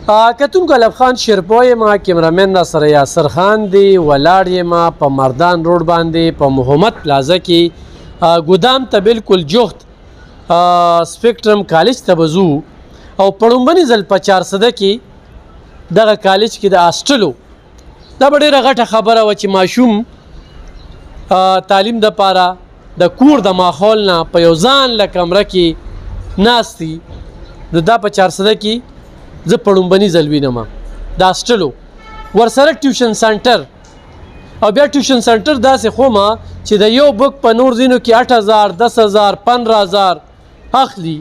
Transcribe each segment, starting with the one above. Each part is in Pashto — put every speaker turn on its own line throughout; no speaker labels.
کتونکو علب خان شیرپوی ما کیمرامین را سره یاسر خان دی ولاړ یم په مردان روډ باندې په محمد پلازا کې ګودام ته بالکل جوخت سپیکټرم کالج ته به ځو او په لومبني ځل په 400 کې دغه کالج کې د هاسټلو دا به ډېره غټه خبره وه چې ماشوم تعلیم دپاره د کور د ماحول نه په یو ځان له کمره کې ناست دي نو دا په 400 کې زه په لومبني ځل وینم د هاسټلو ورسره ټیوشن سنټر او بیا ټیوشن سنټر داسې خومه چې د یو بک په نور ځینو کې 8000 10000 15000 اخلي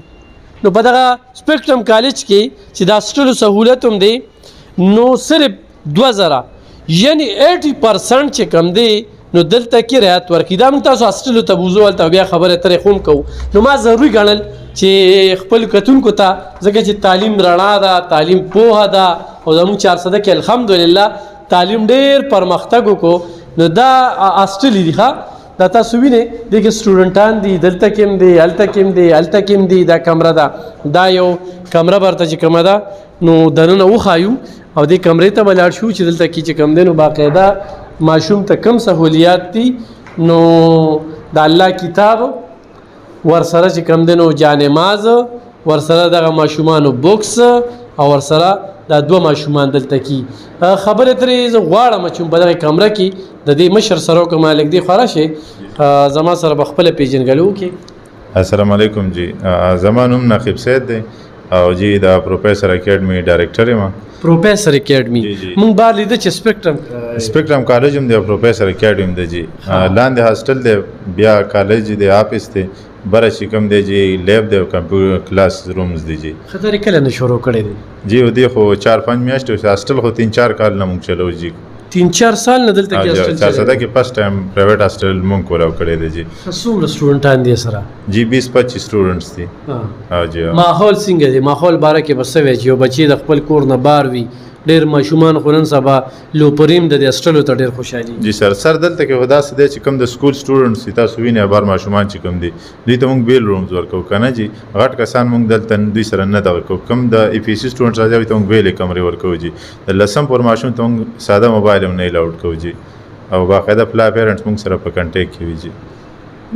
نو په دغه سپیکټرم کالج کې چې د هاسټلو سهولت هم دی نو صرف 2000 یعنی 80% چې کم دی نو دلته کې رعایت ورکړي دا موږ تاسو هاسټلو ته بوځو هلته بیا خبرې اترې خو هم کوو نو ما ضروري ګڼل چې خپل کتونکو ته ځکه چې تعلیم رڼا ده تعلیم پوهه ده او زموږ 400 کې الحمدلله تعلیم ډېر پرمختګ وکړو نو دا هاسټل دي ښه دا تاسو وینئ دې کې سټوډنټان دي دلته کې هم دي هلته کې هم دي هلته کې هم دي دا کمره ده دا یو کمره برته چې کومه ده نو دننه وښایو او دې کمرې ته به لاړ شو چې دلته کې چې کوم دی نو باقاعده ماشوم ته کم سهولیات دي نو د الله کتاب ورسره چې کوم دی نو جانماز ورسره دغه ماشومانو بوکس او ورسره دا 2 ماشومان دلته کې خبرې ترې زه غواړم چې په دغه کمره کې د دې مشر سره کوم مالک دی خورا شي زما سره به خپل پیژنګلو کې
السلام علیکم جی زما نوم نقیب سید دی او جی دا پروفیسر اکیډمي ډایرکټر یم
پروفیسر اکیډمي مونږ بار لیده چې
سپیکټرم کالج هم دی پروفیسر اکیډمي دی جی لاندې هاسټل دی بیا کالج دی آفس دی بره چې کوم دی جی لیب دی او کمپیوټر کلاس رومز دی جی
خطرې کله نه شروع کړی دی
جی ودی خو 4-5 میاشتې هاسټل خو 3-4 کال نه مونږ چلو جی
3-4 سال نه دلته کې هاسټل
400 کې فرست ټایم پرایویټ هاسټل مونږ کولاو کړی دی جی
څومره سټوډنټان دي سره
جی 20-25 سټوډنټس دي ها جی
ماحول څنګه دی ماحول باره کې بس وی چې یو بچی د خپل کور نه بار وي ډېر ماشومان خو نن سبا لوپریم د هاسټلو ته ډېر خوشحالي
جی سر دلته کې خدا سي دی چې کوم د سکول سټوډنټس تاسو وینئ بار ماشومان چې کوم دي دوی ته مونږ بیل رومز ورکو کنه جی غټ کسان مونږ دلته دوی سره نه دغه کو کوم د ای پی سی سټوډنټس راځي ته مونږ بیل کمرې ورکو جی د لسم پر ماشوم ته مونږ ساده موبایل هم نه الاؤډ کوو جی او باقاعده پلا پیرنټس مونږ سره په کنټیکټ کې وي جی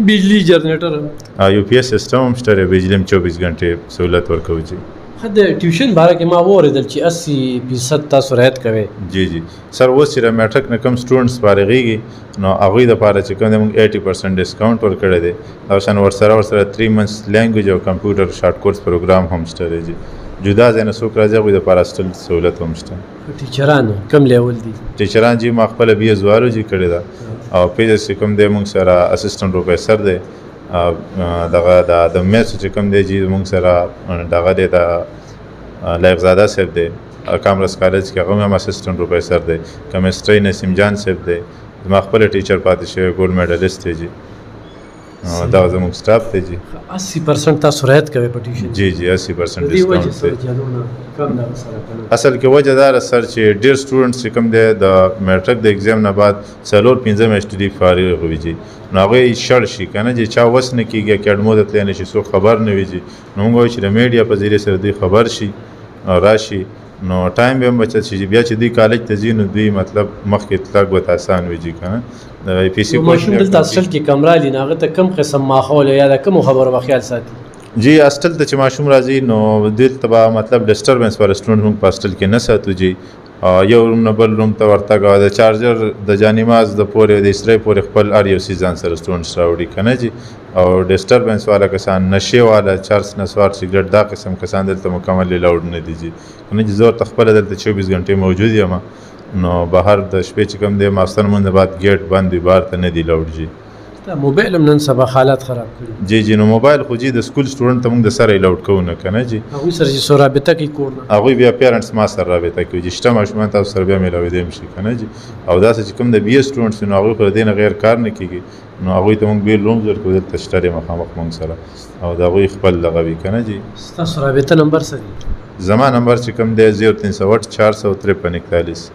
بجلی جنریټر
یو پی ایس سیستم هم شته بجلی 24 غنټې سہولت ورکو جی
د ټیوشن باره کې ما واورېدل چې 80% تاسو رعایت کوئ
جی جی سر اوس چې میټرک نه کم سټوډنټس فارغېږي نو هغوی دپاره چې کوم دی موږ 80% ډسکاونټ ورکړی دی او شان ورسره 3 منثs لینګویج او کمپیوټر شارټ کورس پروګرام هم شته دی جی جدا ځای نه څوک راځي هغوی دپاره هاسټل سهولت هم شته
ټیچران کم لیول دي
ټیچران جی ما خپله بي ازوالو جی کړې ده او پیجز چې کوم دی موږ سره اسسټنټ پروفیسر دی دغه د میث چې کوم دی جی موږ سره دغه دی د لایقزاده صاحب دی کامرس کالج کې هغه هم اسسټنټ پروفیسر دی کیمسټري نسیم جان صاحب دی زما خپل ټیچر پاتې شوی ګولډ میډلیسټ دی جی دا زموږ سټاف دی جی
80% تاسو رعایت کوئ په ټیوشن
جی جی 80% ډسکاونټ دی اصل کې وجه دا ده سر چې ډېر سټوډنټس چې کوم دی د میټرک د ایگزام نه بعد 4-5 میاشتې دي فارغ وي جی نو هغوی شړ شي که نه چې چا وس نه کېږي اکیډمو ته تللی نه شي څوک خبر نه وي جي نو موږ وایو چې د میډیا په ذریعې سره دوی خبر شي او راشي نو ټایم به هم بچت شي بیا چې دوی کالج ته ځي نو دوی مطلب مخکې تګ ورته اسان وي جي که نه د پی سي
ماشوم دلته هاسټل کې کمره لي نو هغه ته کوم قسم ماحول یا د کومو خبرو به خیال ساتي
جی هاسټل ته چې ماشوم راځي نو دلته به مطلب ډسټربنس پر سټوډنټ موږ په هاسټل کې نه ساتو جي یو روم نه بل روم ته ورتګ او د چارجر د جانماز د پورې د اسرې پورې خپل هر یو څیز ځان سره سټوډنټس راوړي که نه جي او ډسټربنس والا کسان نشې والا چرس نسوار سګرټ دا قسم کسان دلته مکمل الاؤډ نه دي جي نه جي زه ورته خپله دلته 24 غنټې موجود یم نو بهر د شپې چې کوم دی ماستر لمونځ بعد ګیټ بند وي بهر ته نه دي الاؤډ جي
موبایل هم نن سبا حالات خراب کړي
جی جی نو موبایل خو جی د سکول سټوډنټ ته موږ د سره الاؤډ کوو نه که نه جي
هغوی سره چې څو رابطه کوي کور نه
هغوی بیا پیرنټس ما سره رابطه کوي چې شته ماشومان تاسو سره بیا میلاویدی هم شي که نه جي او داسې چې کوم د بي اے سټوډنټس نو هغوی خو د دې نه غیر کار نه کېږي نو هغوی ته موږ بیل رومز ورکوو دلته شته دی مخامخ موږ سره او د هغوی خپل دغه وي که نه جي
ستاسو رابطه نمبر څه دی
زما نمبر چې کوم دی 0308 453 41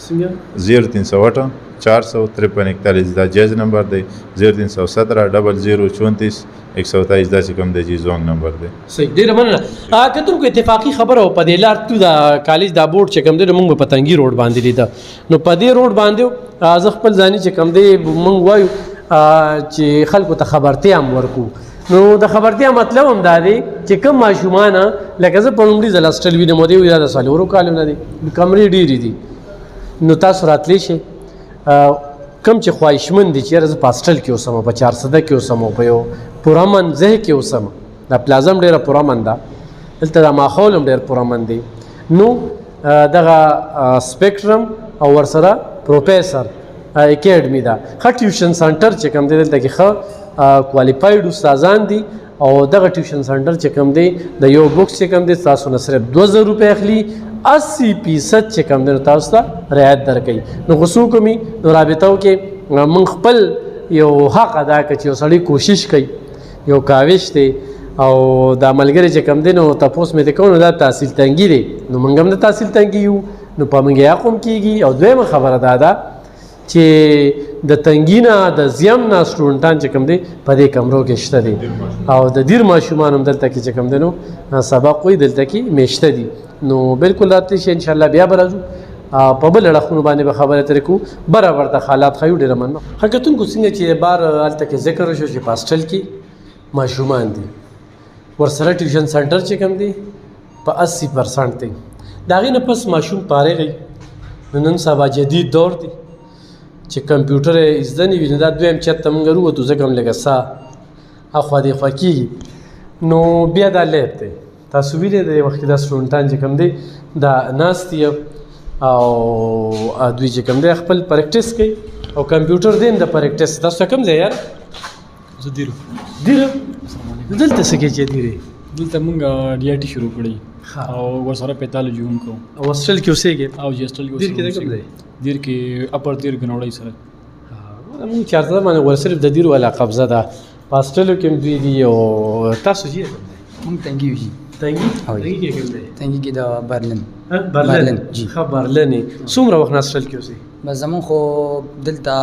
څنګه
0308 45341 دا جیز نمبر دی 0317 0034 127 دا چې کوم دی جی زونګ نمبر دی.
صحیح ډیره مننه. کته کوم اتفاقی خبره او په دې لار تو دا کالج دا بورډ چې کوم دی موږ په پتنګي روډ باندې لیدا نو په دې روډ باندې از خپل ځاني چې کوم دی موږ وایو چې خلکو ته خبرتیا هم ورکو. نو د خبرتیا مطلب هم دا دی چې کوم ماشومان لکه زه په لومړي ځل هاسټل وینم دی دا د څلورو کالونو دی کمرې ډېرې دي نو تاسو راتلی شئ کم چې خواهشمند دي چې یاره زه په هاسټل کې اوسم په 400 کې اوسم په یو پرامن ځای کې اوسم دا پلازه هم ډېره پرامن ده دلته دا ماحول هم ډېر پرامن دی نو دغه سپیکټرم او ورسره پروفیسر اکیډمي ده ښه ټیوشن سنټر چې کوم دی دلته کې ښه کوالیفاید استادان دي او دغه ټیوشن سنټر چې کوم دی د یو بوکس چې کوم دی تاسو نه صرف 2000 روپۍ اخلي 80% چې کوم دی تاسو ته رعایت درکوي. نو غوسو کومي نو رابطو کې موږ خپل یو حق ادا کړو چې یو سړی کوشش کوي یو کاوش دی او دا ملګری چې کوم دی نو تاسو مې ته کوو دا تحصیل تنګي دی نو موږ هم د تحصیل تنګي یو نو په موږ یې قوم کیږي او دویمه خبره ده چې د تنګینا د زیم نه سټوډنټان چې کوم دی په دې کمرو کې شته دي او د ډیر ماشومان هم دلته کې چې کوم دی نو سبق وي دلته کې میشته دي نو بالکل راتلی شي ان شاء الله بیا برازو په بل اړخونو باندې به خبره ترې کو برابر د حالات خیو ډېره مننه. حقیقتونکو څنګه چې بار هلته کې ذکر شو چې په هاسټل کې ماشومان دي ورسره ټیوشن سنټر چې کوم دی په 80% دی د هغې نه پس ماشوم فارغ نو نن سبا جدید دور دی چې کمپیوټر یې زده نه وي نو دا دویم چت ته موږ وروتو ځکه هم لږه ساه اخوا دېخوا کېږي نو بیا دا لیب دی تاسو ویلې د وخت کې دا سټوډنټان چې کوم دی دا ناست دي او دوی چې کوم دی خپل پریکټس کوي او کمپیوټر دی د پریکټس تاسو کوم ځای یار
زه دیرو
دلته څه کې چې دیرې
دلته موږ ډي آی ټي شروع کړی او ورسره 45 جون کو
او هاسټل کې اوسېږئ
او جی هاسټل کې
دیر کې کوم ځای
دیر کې اپر دیر غنوړی سره
موږ چارته باندې ور صرف د دیر ولا قبضه ده پاستلو کې دوی دي او تاسو چې
موږ تنګي وي
تنګي کې کوم ځای
تنګي کې د برلن
برلن ښه برلن څومره وخت هاسټل کې اوسئ
بس زمون خو دلته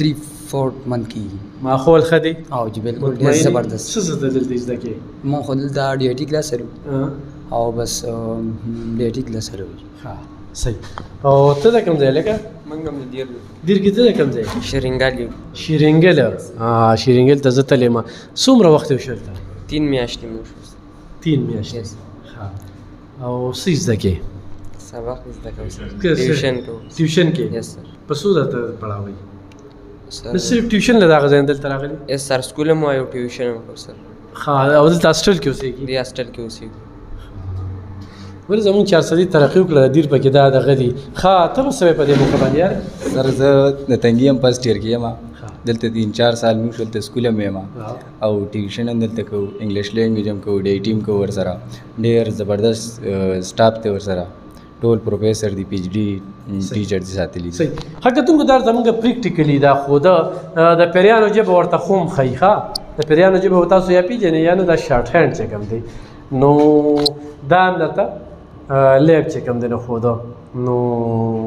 3-4 منت کې
ماحول ښه دی
او جی بالکل ډېر زبردست
څه زده دلته زده کې
مون خو دلته ډي آی ټي کلاس لرو او بس ډي آی ټي کلاس لرو
ها صحیح او ته د کوم ځای لکه
منګم دیر
دیر کې ته د کوم ځای
شرنګال یو
شیرینګل شیرینګل ته زه تللی ما څومره وخت یې وشلته
3 میاشتې مو شو
3 میاشتې ها او څه زده کې
سبق زده کوم ټیوشن کو
ټیوشن کې
یس سر
په څو درته پڑھاوي
سر
نو صرف ټیوشن له دغه ځای دلته راغلی
یس سر سکول مو یو ټیوشن کو سر
ها او دلته هاسټل کې اوسېږي
دی هاسټل کې اوسې
ولې زمونږ 400 ترقي وکړه دیر پکې دا دغه دي ښه ته به څه په دې موقع باندې یار
سر زه د تنګي هم فرسټ ایئر کې یم دلته 3-4 سال موږ دلته سکول هم یم او ټیوشن هم دلته کوو انګلیش لینګویج هم کوو ډي آی ټي هم کوو ورسره ډېر زبردست سټاف دی ورسره ټول پروفیسر دی پی ایچ ډي ټیچر دي ساتلی
صحیح حقیقتونکو دا زمونږ پریکټیکلی دا خو د پیریانو ژبه ورته خوم ښایي ښه د پیریانو ژبه تاسو یا پیژنئ یا نه دا شارټ هینډ چې کوم دی نو دا هم درته لیب چې کوم دی نو ښوده نو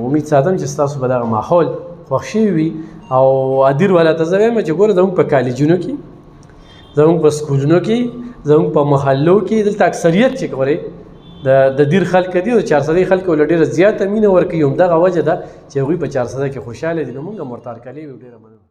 امید ساتم چې ستاسو به دغه ماحول خوښ شوي وي او ادیر والا ته زه وایم چې ګوره زموږ په کالجونو کې زموږ په سکولونو کې زموږ په محلو کې دلته اکثریت چې ګورئ د دیر خلک دي او 400 خلکو له ډېره زیاته مینه ورکوي همدغه وجه ده چې هغوی په 400 کې خوشحاله دي نو موږ هم ورته هرکلی ویو ډېره مننه